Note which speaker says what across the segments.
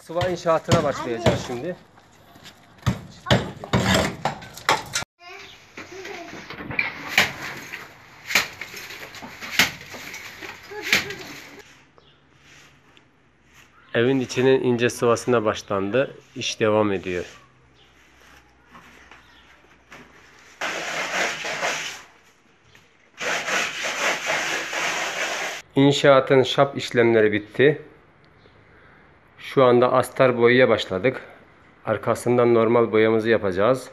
Speaker 1: Sıva inşaatına başlayacağız şimdi. Evin içinin ince sıvasına başlandı. İş devam ediyor. İnşaatın şap işlemleri bitti. Şu anda astar boyaya başladık. Arkasından normal boyamızı yapacağız.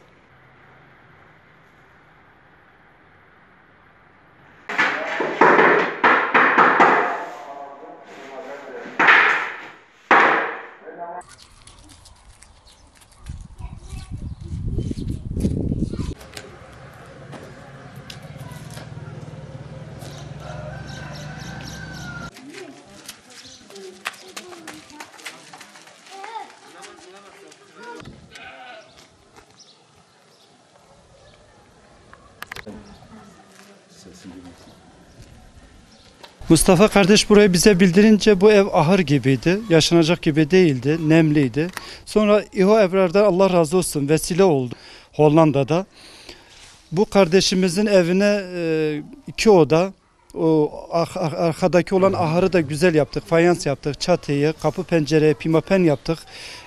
Speaker 2: Mustafa kardeş burayı bize bildirince bu ev ahır gibiydi. Yaşanacak gibi değildi. Nemliydi. Sonra İHO Ebrar'dan Allah razı olsun vesile oldu Hollanda'da. Bu kardeşimizin evine 2 oda, o arkadaki olan ahırı da güzel yaptık. Fayans yaptık, çatıyı, kapı pencereye pimapen yaptık.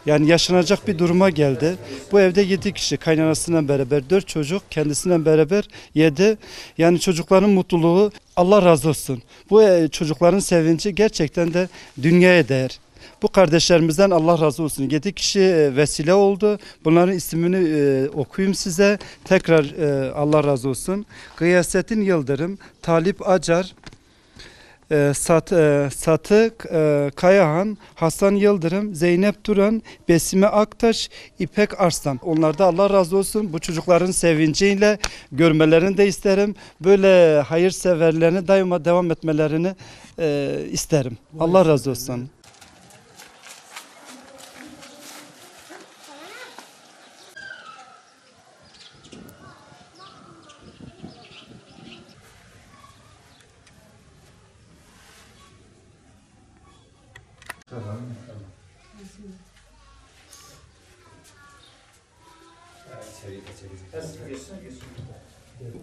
Speaker 2: Yani yaşanacak bir duruma geldi. Bu evde 7 kişi kaynanasıyla beraber, 4 çocuk kendisiyle beraber 7. Yani çocukların mutluluğu Allah razı olsun. Bu çocukların sevinci gerçekten de dünyaya değer. Bu kardeşlerimizden Allah razı olsun. 7 kişi vesile oldu. Bunların ismini okuyayım size. Tekrar Allah razı olsun. Gıyasettin Yıldırım, Talip Acar, Satı Kayahan, Hasan Yıldırım, Zeynep Duran, Besime Aktaş, İpek Arslan. Onlar da Allah razı olsun. Bu çocukların sevinciyle görmelerini de isterim. Böyle hayırseverlerine daima devam etmelerini isterim. Allah razı olsun.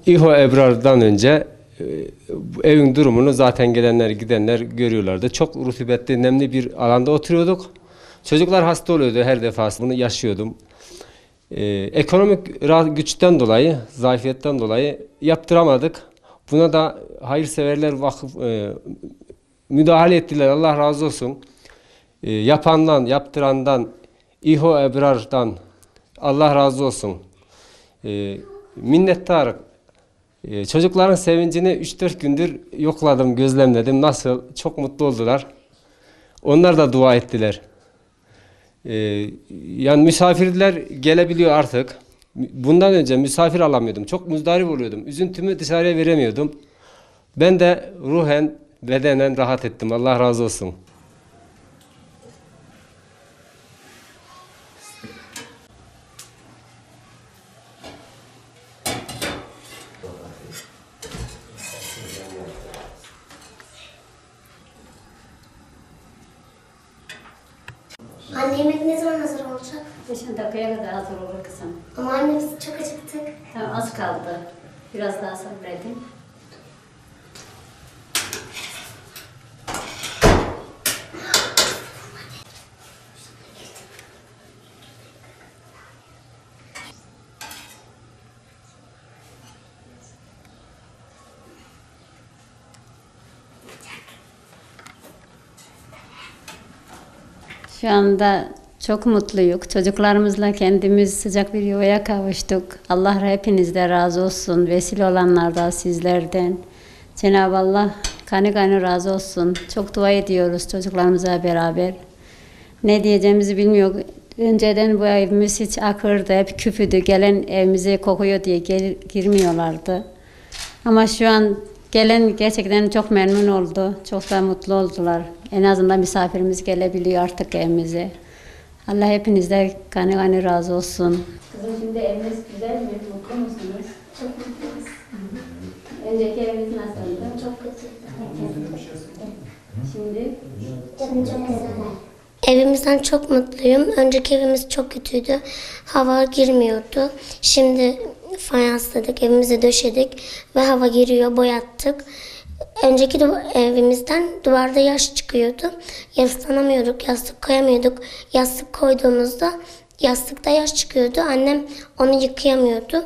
Speaker 1: İHO Ebrar'dan önce evin durumunu zaten gelenler gidenler görüyorlardı. Çok rutubetli, nemli bir alanda oturuyorduk. Çocuklar hasta oluyordu her defasında. Bunu yaşıyordum. Ekonomik güçten dolayı, zayıfiyetten dolayı yaptıramadık. Buna da hayırseverler vakıf müdahale ettiler. Allah razı olsun. Yapandan, yaptırandan, İHO Ebrar'dan Allah razı olsun. Minnettarım. Çocukların sevincini 3-4 gündür yokladım, gözlemledim. Nasıl? Çok mutlu oldular. Onlar da dua ettiler. Yani misafirler gelebiliyor artık. Bundan önce misafir alamıyordum. Çok muzdarip oluyordum. Üzüntümü dışarıya veremiyordum. Ben de ruhen, bedenen rahat ettim. Allah razı olsun.
Speaker 3: Anne yemek ne zaman hazır olacak?
Speaker 4: 5 dakikaya kadar hazır olur kızım.
Speaker 3: Ama anne biz çok acıktık.
Speaker 4: Tamam az kaldı. Biraz daha sabredin. Şu anda çok mutluyuz. Çocuklarımızla kendimiz sıcak bir yuvaya kavuştuk. Allah hepinizden razı olsun. Vesile olanlar da sizlerden. Cenab-ı Allah kanı kanı razı olsun. Çok dua ediyoruz çocuklarımızla beraber. Ne diyeceğimizi bilmiyoruz. Önceden bu evimiz hiç akırdı, hep küfüdü. Gelen evimize kokuyor diye girmiyorlardı. Ama şu an gelen gerçekten çok memnun oldu. Çok da mutlu oldular. En azından misafirimiz gelebiliyor artık evimize. Allah hepinizden kanı kanı razı olsun. Kızım şimdi eviniz güzel mi? Mutlu musunuz?
Speaker 3: Çok mutluyuz.
Speaker 4: Önceki eviniz nasıldı?
Speaker 3: Çok kötü.
Speaker 4: Şimdi
Speaker 3: Canım çok güzel. Evimizden çok mutluyum. Önceki evimiz çok kötüydü. Hava girmiyordu. Şimdi fayansladık, evimizi döşedik ve hava giriyor, boyattık. Önceki evimizden duvarda yaş çıkıyordu. Yaslanamıyorduk, yastık koyamıyorduk. Yastık koyduğumuzda yastıkta yaş çıkıyordu. Annem onu yıkayamıyordu.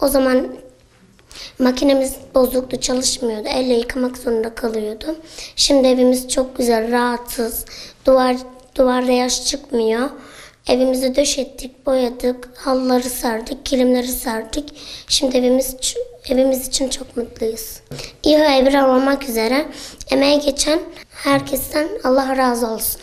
Speaker 3: O zaman makinemiz bozuktu, çalışmıyordu. Elle yıkamak zorunda kalıyordu. Şimdi evimiz çok güzel, rahatız. Duvarda yaş çıkmıyor. Evimizi döşettik, boyadık, halıları serdik, kilimleri serdik. Şimdi evimiz için çok mutluyuz. İHA Ebrar olmak üzere emeği geçen herkesten Allah razı olsun.